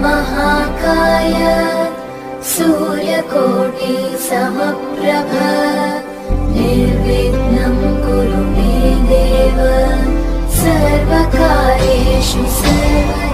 महाकाय सूर्यकोटि समप्रभ निर्विघ्नं कुरु मे देव सर्वकार्येषु सर्वदा।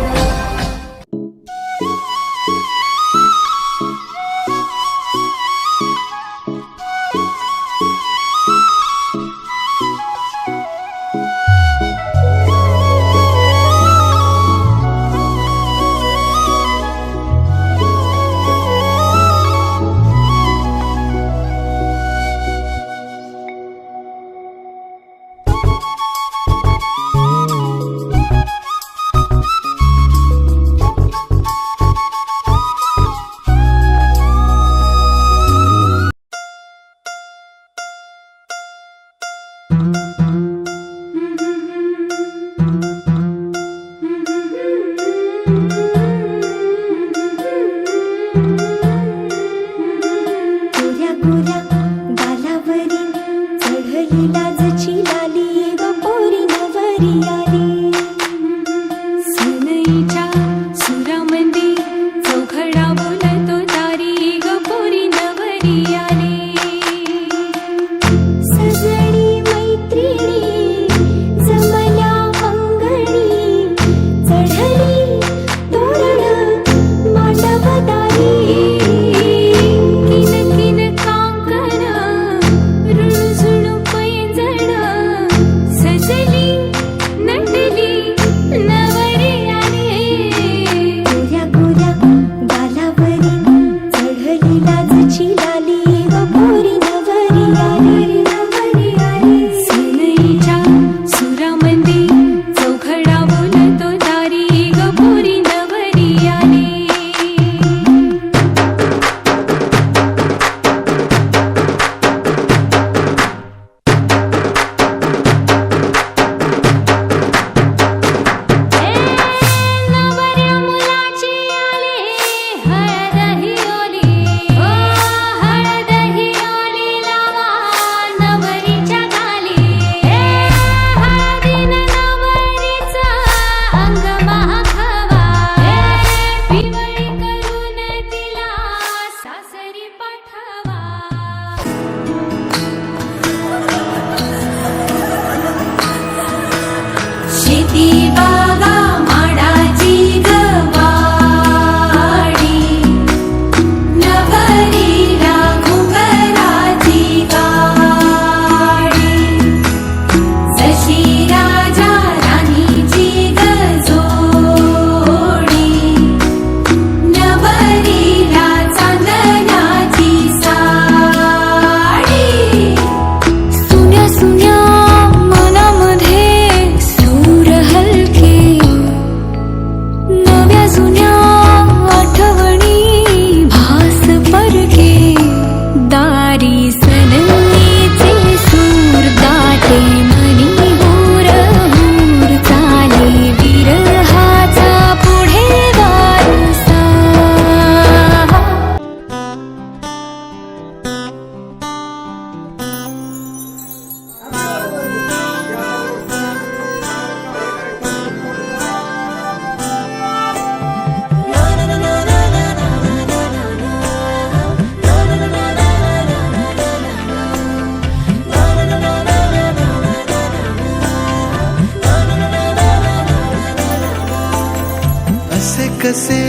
कसे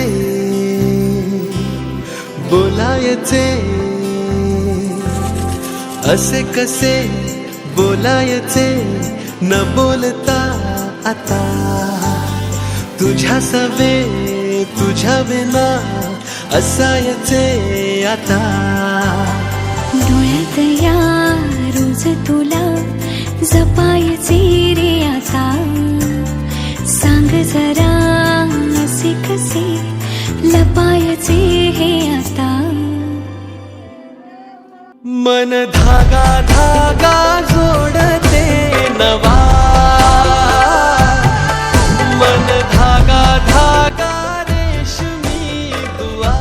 बोलायचे, असे कसे बोलायचे न बोलता आता, तुझ्या सवे तुझ्या विना असायचे आता. डोळ्यात या रोज तुला जपायचे रे आता, सांग जरा असे कसे लपायचे हे आता. मन धागा धागा जोडते नवा, मन धागा धागा रेशमी दुआ.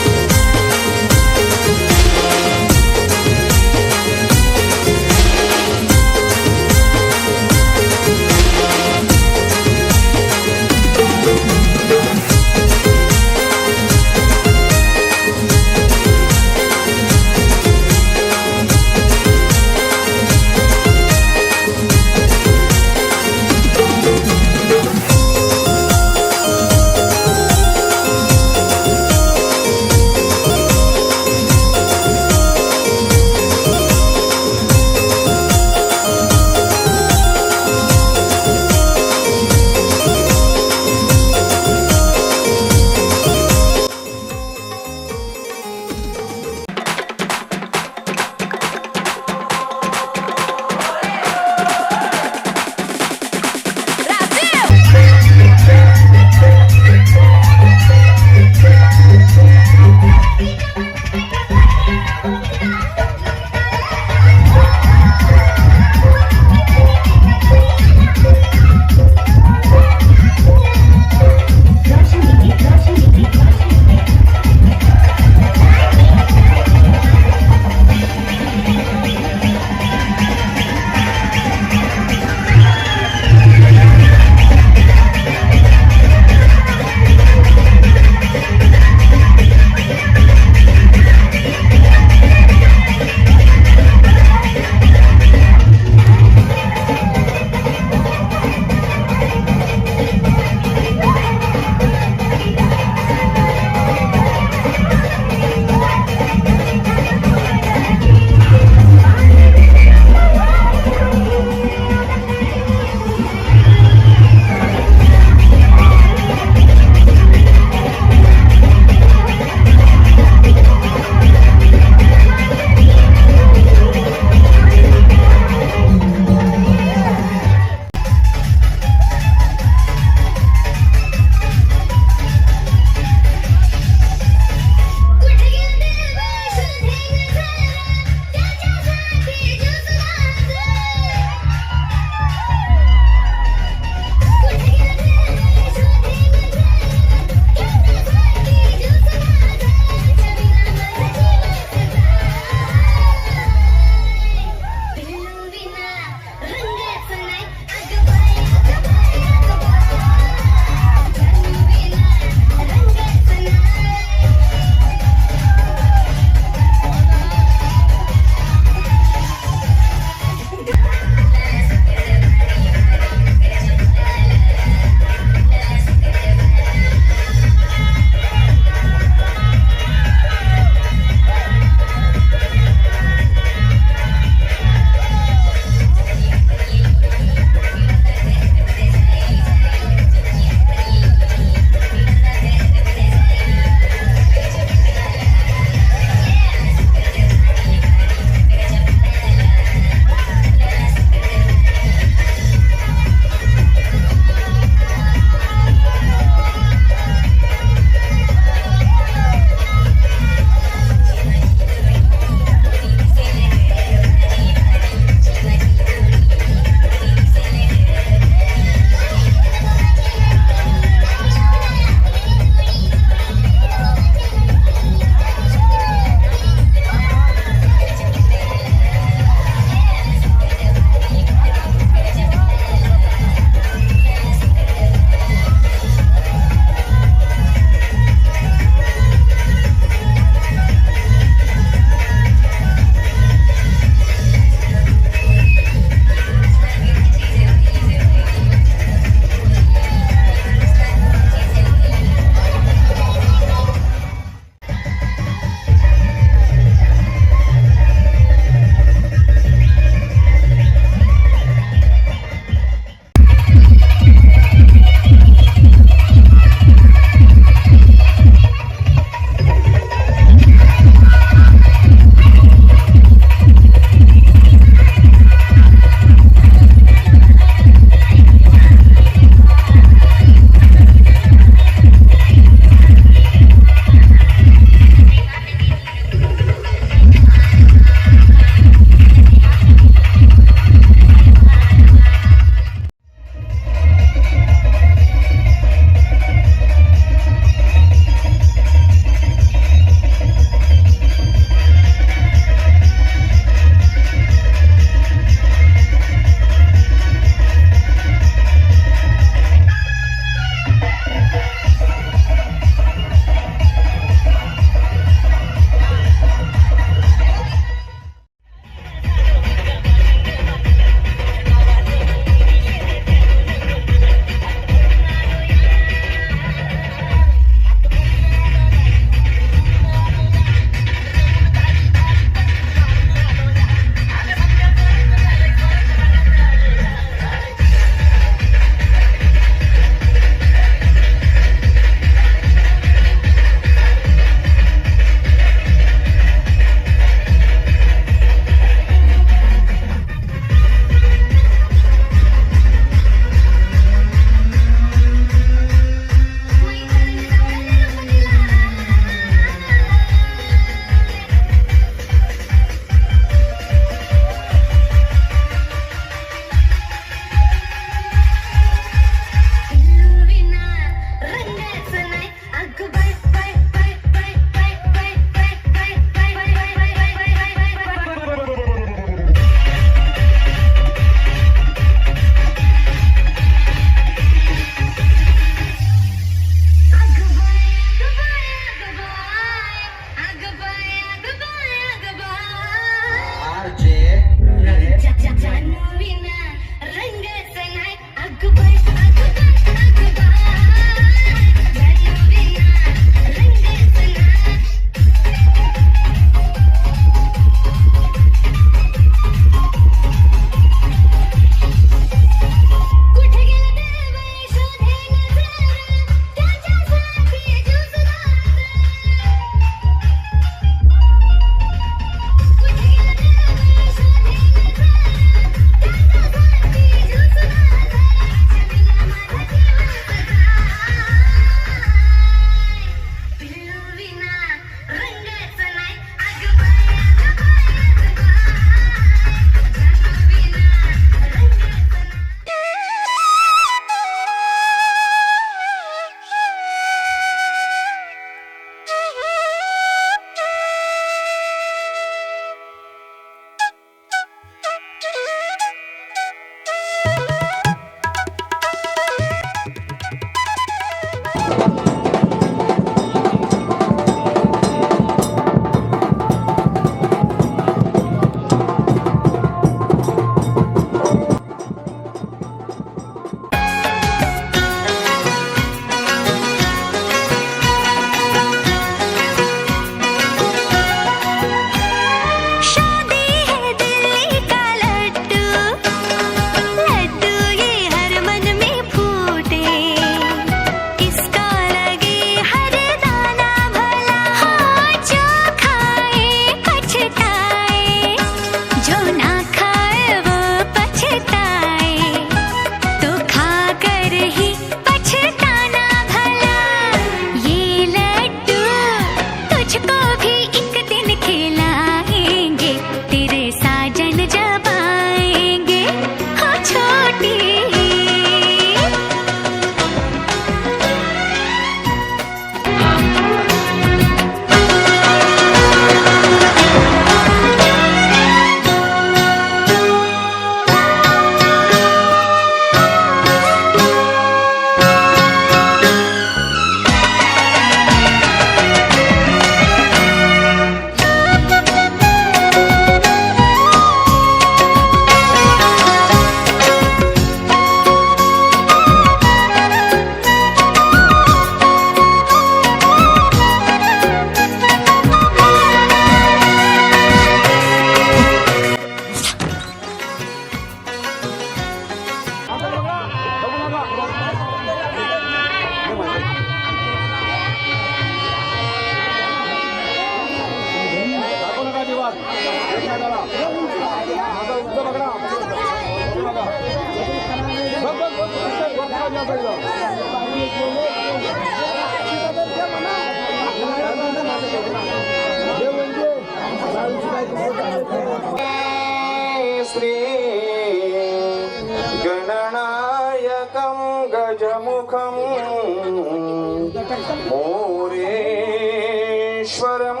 ईश्वरं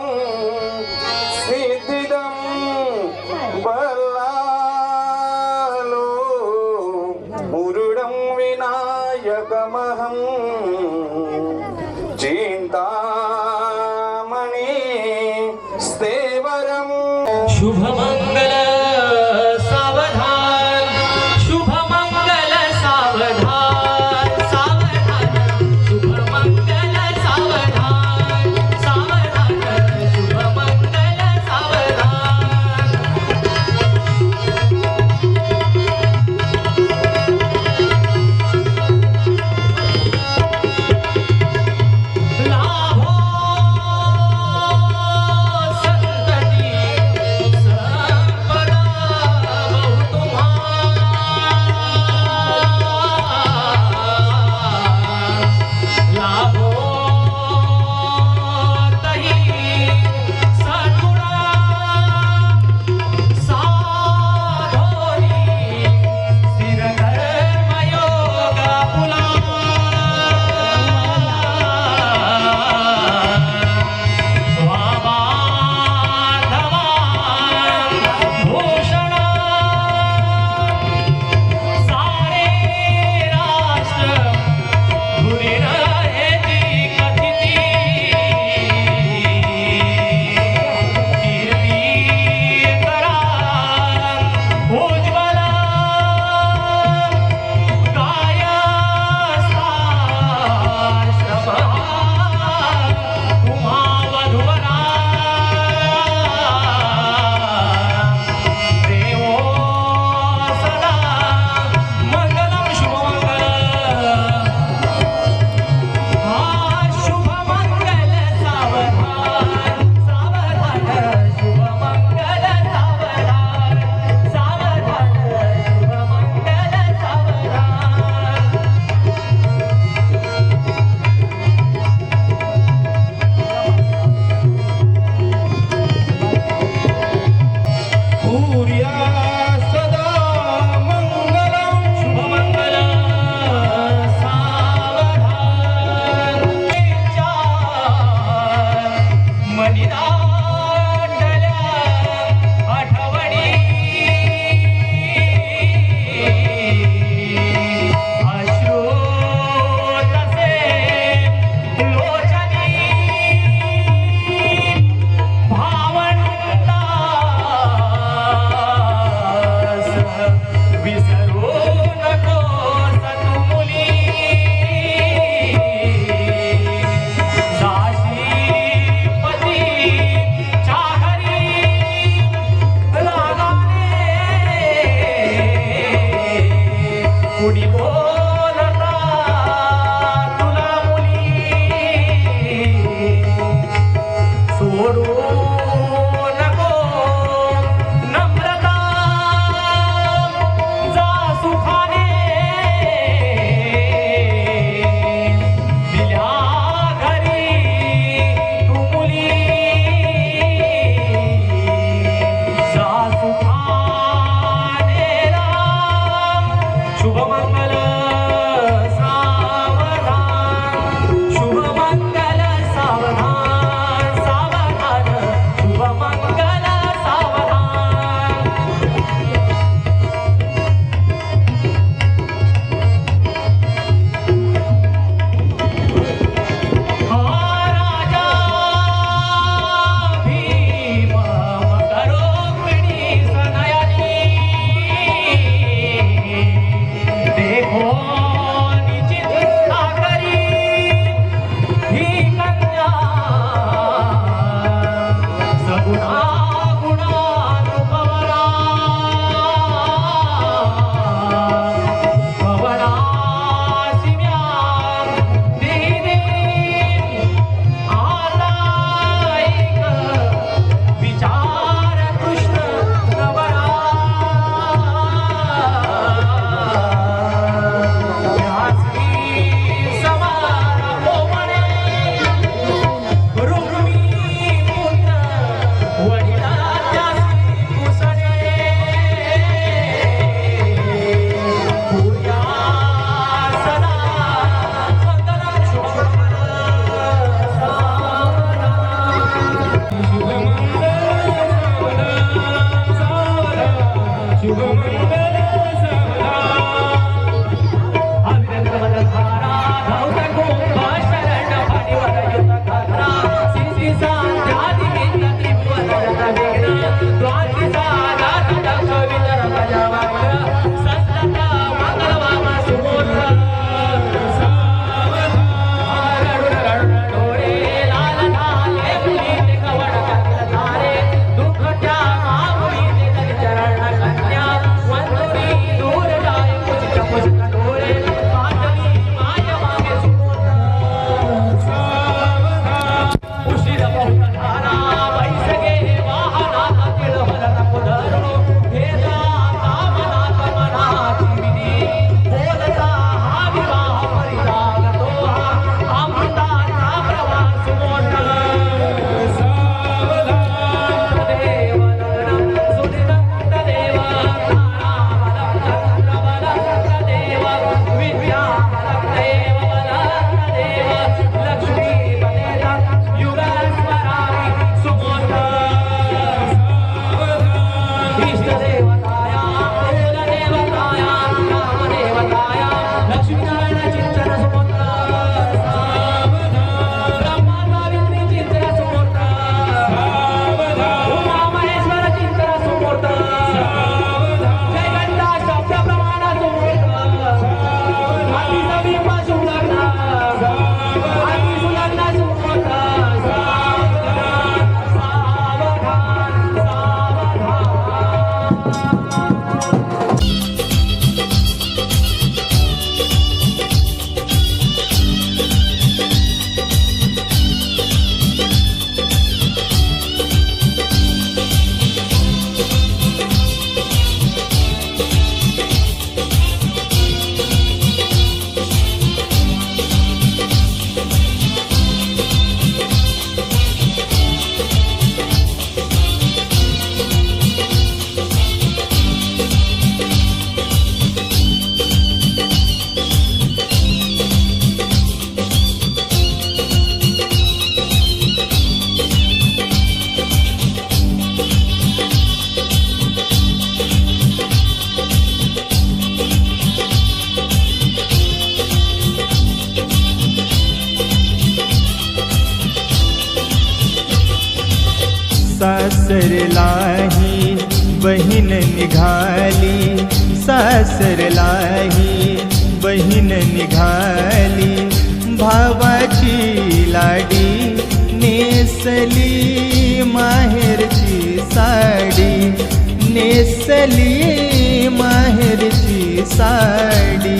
सिद्धिदं बल्लालो मुरुडं विनायकमहं चिन्तामणि स्तेवरं शुभमंगल सावधान, शुभमंगल सावधान, सावधान, शुभमंगल सावधान, सावधान, शुभमंगल सावधान. लाभो संतती संपदा बहु तुम्हारा. लाभो तही सद्गुणा साधोरी स्थिर कर्मयोग पुला. भूषण सारे राष्ट्र धुरीण हेती कथिती. कीर्ती करा उज्ज्वल कायस्ताश्रम तुम्हा वधूवरा. देवो सदा मंगलम शुभमंगल. हा शुभमंगल सावधान, सावधान, शुभमंगल सावधान, सावधान, शुभमंगल सावधान. सूर्या सदा मंगलम शुभमंगल सावधान. मनिदांडल्या आठवणी अश्रू तसे लोचनी भावंडास विसरू नको सतु मुली. साशीपती चाहरी रागाने कुणी बोलता तुला मुली. सोडू नको नम्रता जा सुखाने. दिल्या घरी तू मुली जा सुखाने राम. शुभमंगल सावधान, शुभमंगल सावधान, सावधान, धारा वैसगे वाहनात तिळवलन कुदरो भेदा कामनात मनाची विधी बोलता हा विवाह परित्याग तो हा अमृताचा प्रवास मोठा सावधान देव लग्न सुदिनंद देव देव विद्या देव देव लक्ष्मी बनेता युग स्मरामी सुमोद इष्ट देवताया कुल देवताया राम देवताया लक्ष्मी नारायण चिंतन सुमोद ब्रह्मांडा विष्णू चिंतन सुमोद उमा महेश्वर चिंतन सुमोद जय घंटा शब्द प्रमाण सुमोद अति समीप सुलग्न अति सुलग्न सुमोद सावधान सासरलाही बहीण निघाली, सासरलाही बहीण निघाली, भावाची लाडी नेसली माहेरची साडी, नेसली माहेरची साडी.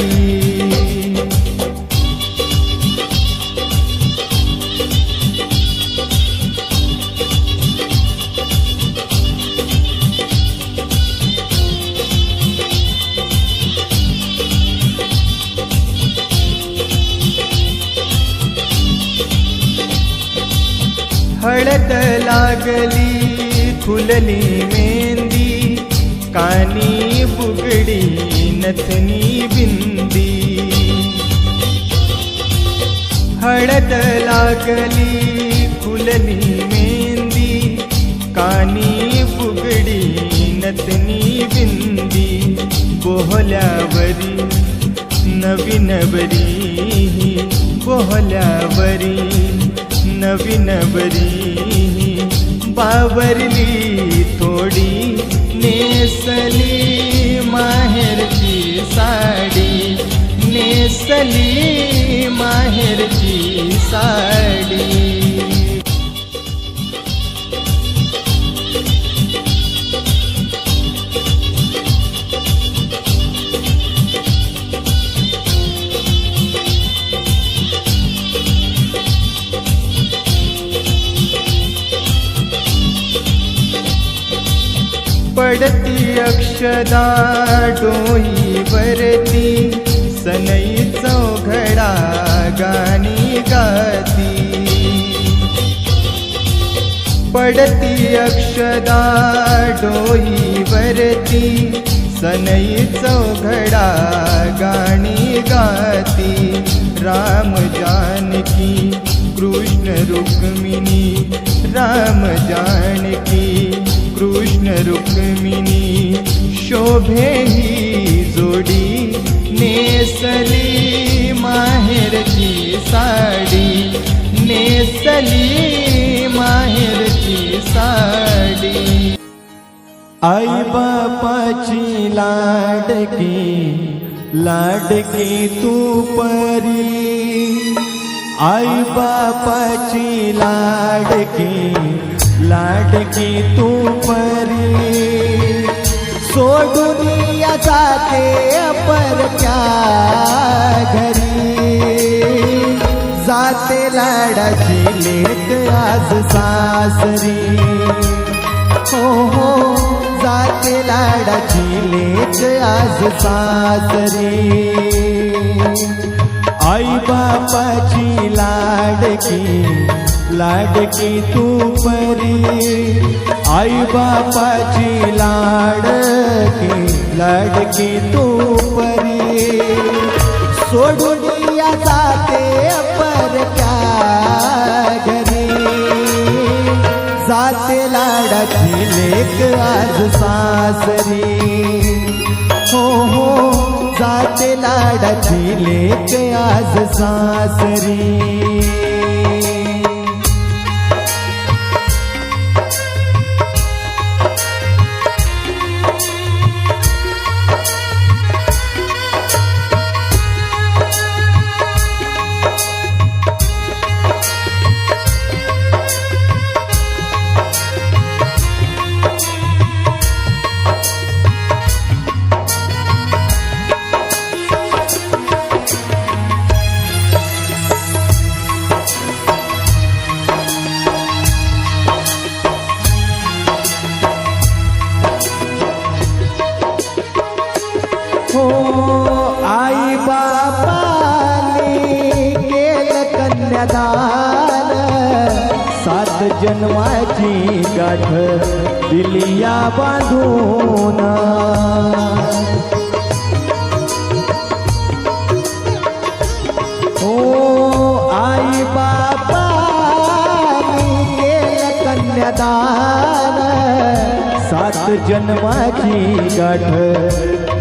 हळद लागली फुलली मेहंदी, कानी बुगडी नथनी बिंदी. हळद लागली फुलली मेहंदी, कानी बुगडी नथनी बिंदी. बोहल्यावरी नवीन बरी, बोहल्यावरी नवीन बरी, बावरली थोडी नेसली माहेरची साडी, नेसली माहेरची साडी. पडती अक्षदा डोईवरती, सनई चौघडा गाणी गाती. पडती अक्षदा डोईवरती, सनई चौघडा गाणी गाती. राम जानकी कृष्ण रुक्मिणी, राम जानकी कृष्ण रुक्मिणी. शोभे ही जोडी नेसली माहेरची साडी, नेसली माहेरची साडी. आई बापाची लाडकी, लाडकी तू परी, आई बापाची लाडकी, लाडकी तू परी. सोडून या जाते परक्या घरी, जाते लाडाची लेक आज सासरी हो जाते लाडाची लेक आज सासरी आई बापाची लाडकी तू परी आई बापाची लाडकी तू परी सोडून या जाते परक्या घरी जाते लाडाची लेक आज सासरी हो जाते लाडाची लेक आज सासरी आई बापाने केलं कन्यादान 7 जन्माची गाठ दिली या बांधून आई बापाने केलं कन्यादान 7 जन्माची गाठ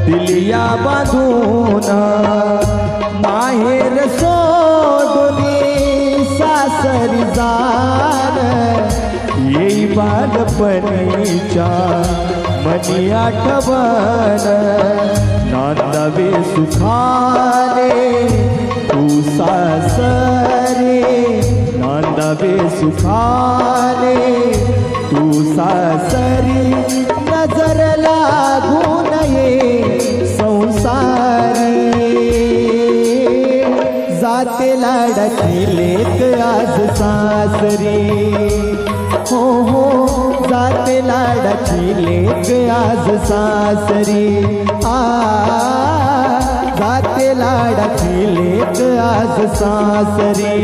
दिलिया बांधून माहेर सोडून सासरी जाण येई बालपणीच्या मनी आठवण नांदावे सुखाने तू सासरे नांदावे सुखाने तू सासरी नजर लागू नये संसारी जाते लाडाची लेक आज सासरी हो जाते लाडाची लेक आज सासरी जाते लाडाची लेक आज सासरी